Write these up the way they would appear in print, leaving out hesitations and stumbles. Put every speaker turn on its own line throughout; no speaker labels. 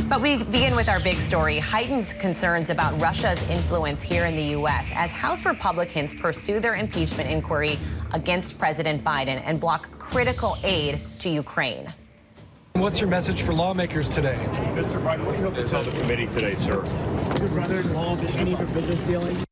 But we begin with our big story, heightened concerns about Russia's influence here in the U.S. as House Republicans pursue their impeachment inquiry against President Biden and block critical aid to Ukraine.
What's your message for lawmakers today?
Mr. Biden, what do you hope to tell the committee today, sir?
Your brother-in-law, does he need for business dealings?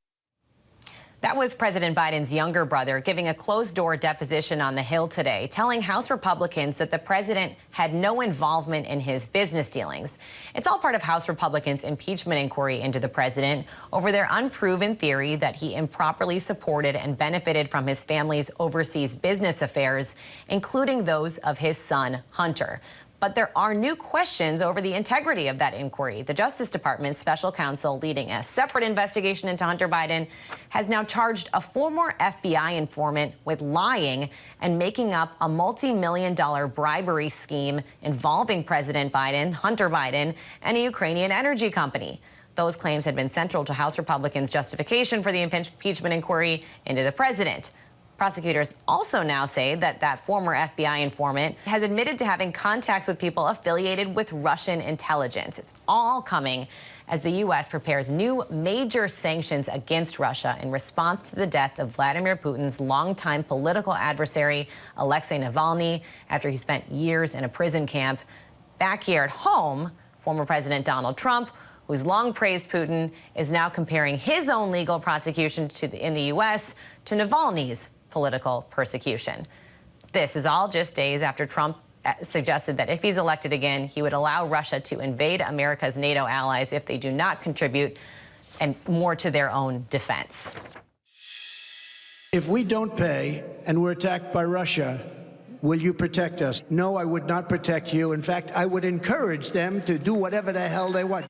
That was President Biden's younger brother giving a closed-door deposition on the Hill today, telling House Republicans that the president had no involvement in his business dealings. It's all part of House Republicans' impeachment inquiry into the president over their unproven theory that he improperly supported and benefited from his family's overseas business affairs, including those of his son, Hunter. But there are new questions over the integrity of that inquiry. The Justice Department's special counsel leading a separate investigation into Hunter Biden has now charged a former FBI informant with lying and making up a multi-million-dollar bribery scheme involving President Biden, Hunter Biden, and a Ukrainian energy company. Those claims had been central to House Republicans' justification for the impeachment inquiry into the president. Prosecutors also now say that that former FBI informant has admitted to having contacts with people affiliated with Russian intelligence. It's all coming as the U.S. prepares new major sanctions against Russia in response to the death of Vladimir Putin's longtime political adversary, Alexei Navalny, after he spent years in a prison camp. Back here at home, former President Donald Trump, who's long praised Putin, is now comparing his own legal prosecution in the U.S. to Navalny's political persecution. This is all just days after Trump suggested that if he's elected again, he would allow Russia to invade America's NATO allies if they do not contribute and more to their own defense.
If we don't pay and we're attacked by Russia, will you protect us? No, I would not protect you. In fact, I would encourage them to do whatever the hell they want.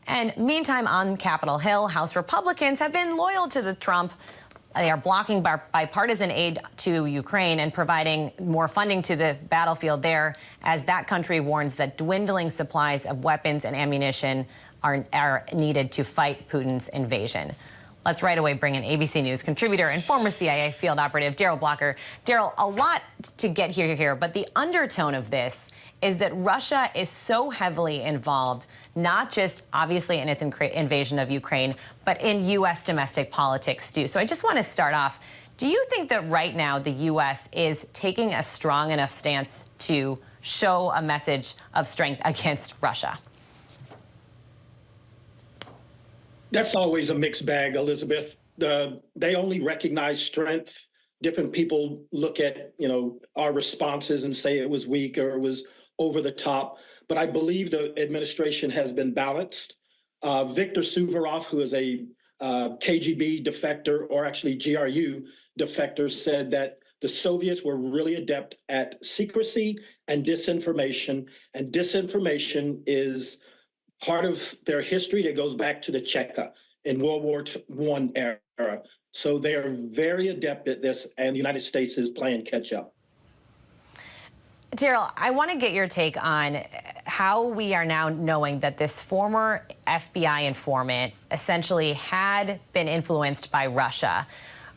And meantime, on Capitol Hill, House Republicans have been loyal to the Trump. They are blocking bipartisan aid to Ukraine and providing more funding to the battlefield there as that country warns that dwindling supplies of weapons and ammunition are needed to fight Putin's invasion. Let's right away bring in ABC News contributor and former CIA field operative Darrell Blocker. Darrell, a lot to get here, but the undertone of this is that Russia is so heavily involved, not just obviously in its invasion of Ukraine, but in U.S. domestic politics too. So I just want to start off. Do you think that right now the U.S. is taking a strong enough stance to show a message of strength against Russia?
That's always a mixed bag, Elizabeth. They only recognize strength. Different people look at, our responses and say it was weak or it was over the top. But I believe the administration has been balanced. Viktor Suvorov, who is a KGB defector, or actually GRU defector, said that the Soviets were really adept at secrecy and disinformation is part of their history that goes back to the Cheka in World War I era. So they are very adept at this, and the United States is playing catch up.
Darrell, I want to get your take on how we are now knowing that this former FBI informant essentially had been influenced by Russia.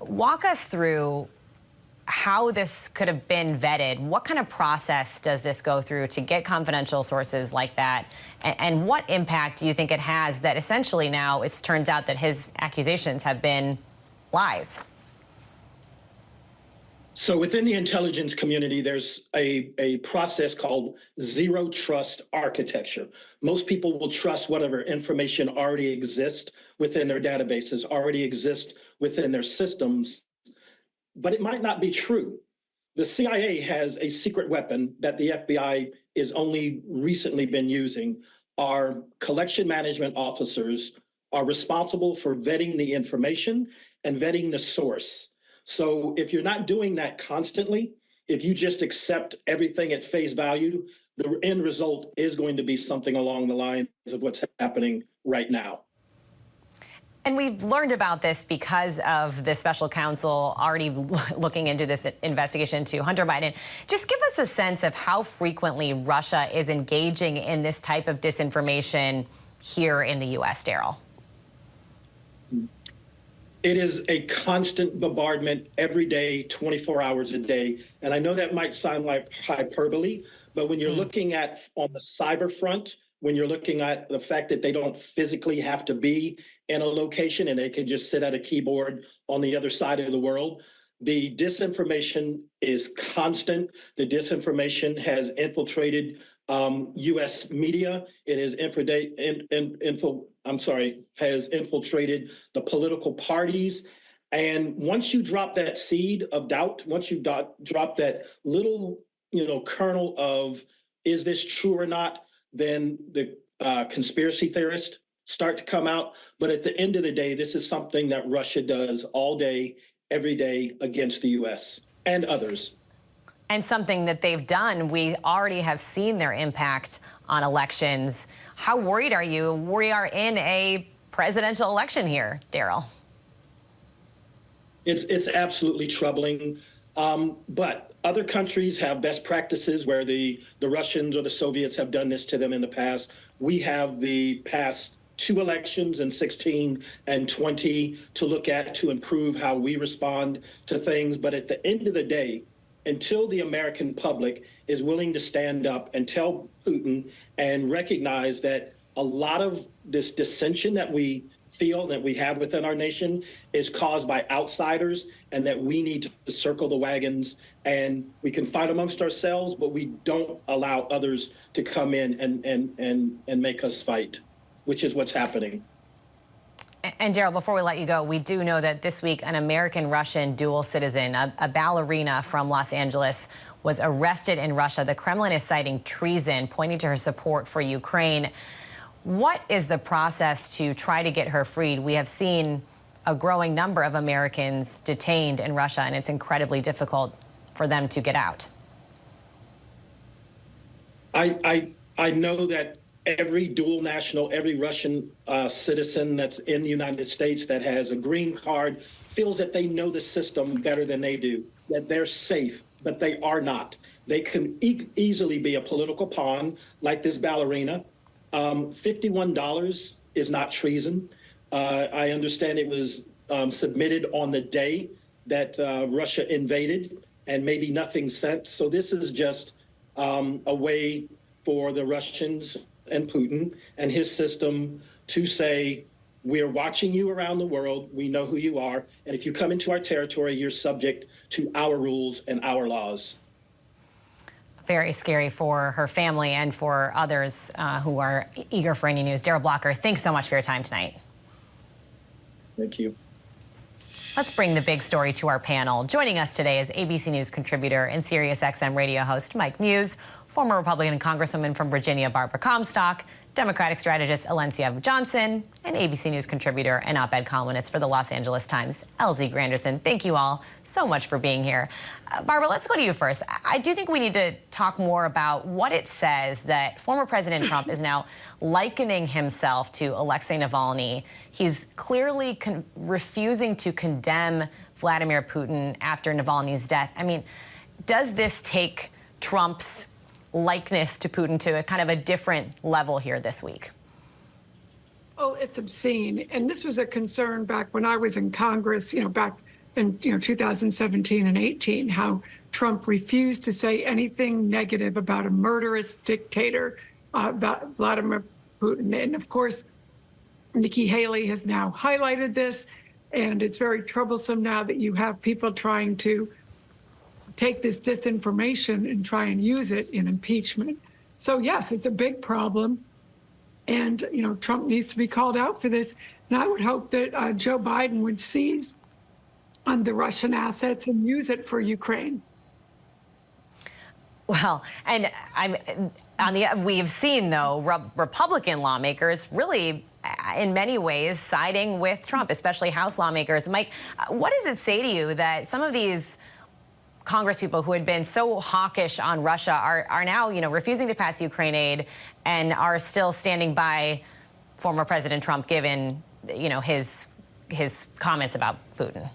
Walk us through how this could have been vetted. What kind of process does this go through to get confidential sources like that? And what impact do you think it has that essentially now it turns out that his accusations have been lies?
So within the intelligence community, there's a process called zero trust architecture. Most people will trust whatever information already exists within their databases, already exists within their systems, but it might not be true. The CIA has a secret weapon that the FBI is only recently been using. Our collection management officers are responsible for vetting the information and vetting the source. So if you're not doing that constantly, if you just accept everything at face value, the end result is going to be something along the lines of what's happening right now.
And we've learned about this because of the special counsel already looking into this investigation to Hunter Biden. Just give us a sense of how frequently Russia is engaging in this type of disinformation here in the U.S., Darrell.
It is a constant bombardment every day, 24 hours a day. And I know that might sound like hyperbole, but when you're looking at on the cyber front, when you're looking at the fact that they don't physically have to be in a location and they can just sit at a keyboard on the other side of the world, the disinformation is constant. The disinformation has infiltrated U.S. media. It has has infiltrated the political parties. And once you drop that seed of doubt, once you drop that little, kernel of is this true or not, then the conspiracy theorists start to come out. But at the end of the day, this is something that Russia does all day, every day against the U.S. and others.
And something that they've done, we already have seen their impact on elections. How worried are you? We are in a presidential election here, Daryl.
It's absolutely troubling. But other countries have best practices where the Russians or the Soviets have done this to them in the past. We have the past 2 elections in 16 and 20 to look at to improve how we respond to things. But at the end of the day, until the American public is willing to stand up and tell Putin and recognize that a lot of this dissension that we feel that we have within our nation is caused by outsiders, and that we need to circle the wagons, and we can fight amongst ourselves, but we don't allow others to come in and make us fight, which is what's happening.
And Daryl, before we let you go, we do know that this week an American-Russian dual citizen, a ballerina from Los Angeles, was arrested in Russia. The Kremlin is citing treason, pointing to her support for Ukraine. What is the process to try to get her freed? We have seen a growing number of Americans detained in Russia, and it's incredibly difficult for them to get out.
I know that every dual national, every Russian citizen that's in the United States that has a green card feels that they know the system better than they do, that they're safe, but they are not. They can easily be a political pawn like this ballerina. $51 is not treason. I understand it was submitted on the day that Russia invaded, and maybe nothing since. So this is just a way for the Russians and Putin and his system to say, we're watching you around the world, we know who you are, and if you come into our territory, you're subject to our rules and our laws.
Very scary for her family and for others who are eager for any news. Daryl Blocker, thanks so much for your time tonight.
Thank you.
Let's bring the big story to our panel. Joining us today is ABC News contributor and SiriusXM radio host Mike Muse, former Republican Congresswoman from Virginia Barbara Comstock, Democratic strategist Alencia Johnson, and ABC News contributor and op-ed columnist for the Los Angeles Times, Elsie Granderson. Thank you all so much for being here. Barbara, let's go to you first. I do think we need to talk more about what it says that former President Trump is now likening himself to Alexei Navalny. He's clearly refusing to condemn Vladimir Putin after Navalny's death. I mean, does this take Trump's likeness to Putin to a kind of a different level here this week?
Oh, it's obscene. And this was a concern back when I was in Congress, back in 2017 and 18, how Trump refused to say anything negative about a murderous dictator, about Vladimir Putin. And of course, Nikki Haley has now highlighted this, and it's very troublesome now that you have people trying to take this disinformation and try and use it in impeachment. So yes, it's a big problem. And, Trump needs to be called out for this. And I would hope that Joe Biden would seize on the Russian assets and use it for Ukraine.
Well, and we've seen, though, Republican lawmakers really, in many ways, siding with Trump, especially House lawmakers. Mike, what does it say to you that some of these Congresspeople who had been so hawkish on Russia are now, refusing to pass Ukraine aid and are still standing by former President Trump, given, his comments about Putin?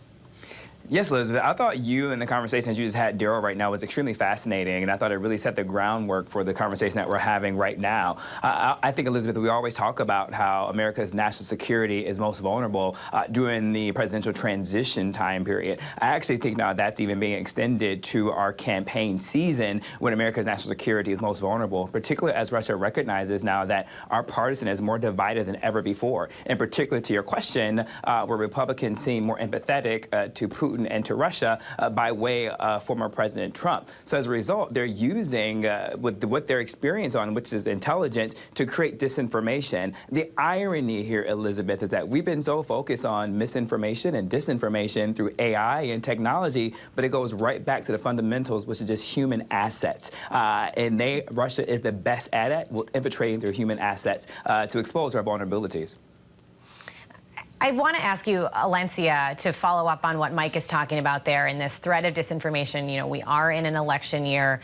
Yes, Elizabeth. I thought you and the conversation that you just had, Daryl, right now was extremely fascinating, and I thought it really set the groundwork for the conversation that we're having right now. I think, Elizabeth, we always talk about how America's national security is most vulnerable during the presidential transition time period. I actually think now that's even being extended to our campaign season when America's national security is most vulnerable, particularly as Russia recognizes now that our partisan is more divided than ever before. And particularly to your question, where Republicans seem more empathetic to Putin and to Russia by way of former President Trump. So as a result, they're using what their experience on, which is intelligence, to create disinformation. The irony here, Elizabeth, is that we've been so focused on misinformation and disinformation through AI and technology, but it goes right back to the fundamentals, which is just human assets. And Russia is the best at it, infiltrating through human assets to expose our vulnerabilities.
I want to ask you, Alencia, to follow up on what Mike is talking about there in this threat of disinformation. You know, we are in an election year.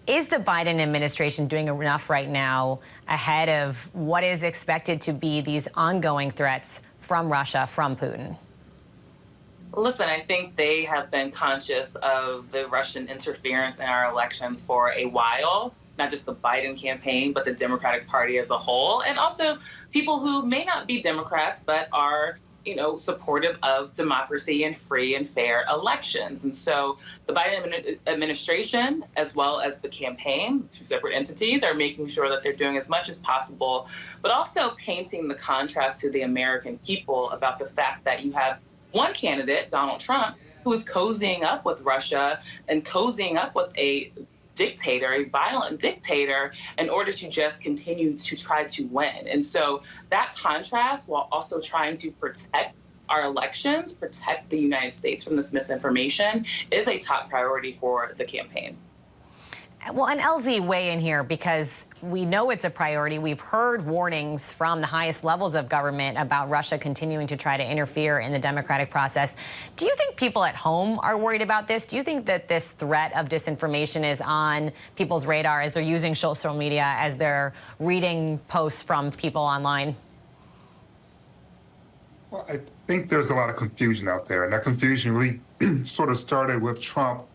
Is the Biden administration doing enough right now ahead of what is expected to be these ongoing threats from Russia, from Putin?
Listen, I think they have been conscious of the Russian interference in our elections for a while. Not just the Biden campaign, but the Democratic Party as a whole, and also people who may not be Democrats, but are, you know, supportive of democracy and free and fair elections. And so the Biden administration, as well as the campaign, two separate entities, are making sure that they're doing as much as possible, but also painting the contrast to the American people about the fact that you have one candidate, Donald Trump, who is cozying up with Russia and cozying up with a dictator, a violent dictator, in order to just continue to try to win. And so that contrast, while also trying to protect our elections, protect the United States from this misinformation, is a top priority for the campaign.
Well, and LZ, weigh in here, because we know it's a priority. We've heard warnings from the highest levels of government about Russia continuing to try to interfere in the democratic process. Do you think people at home are worried about this? Do you think that this threat of disinformation is on people's radar as they're using social media, as they're reading posts from people online?
Well, I think there's a lot of confusion out there, and that confusion really sort of started with Trump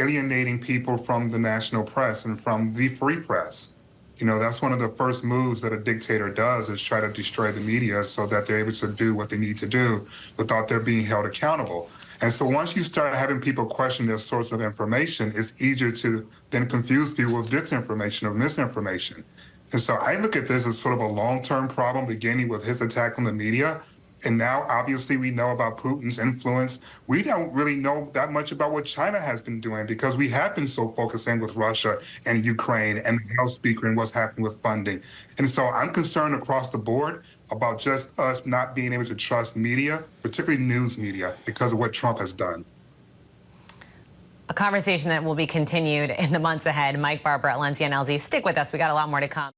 alienating people from the national press and from the free press. You know, that's one of the first moves that a dictator does, is try to destroy the media so that they're able to do what they need to do without their being held accountable. And so once you start having people question their source of information, it's easier to then confuse people with disinformation or misinformation. And so I look at this as sort of a long-term problem, beginning with his attack on the media. And now, obviously, we know about Putin's influence. We don't really know that much about what China has been doing, because we have been so focused in with Russia and Ukraine and the House Speaker and what's happening with funding. And so I'm concerned across the board about just us not being able to trust media, particularly news media, because of what Trump has done.
A conversation that will be continued in the months ahead. Mike, Barbara, Alencia, and LZ, stick with us. We got a lot more to come.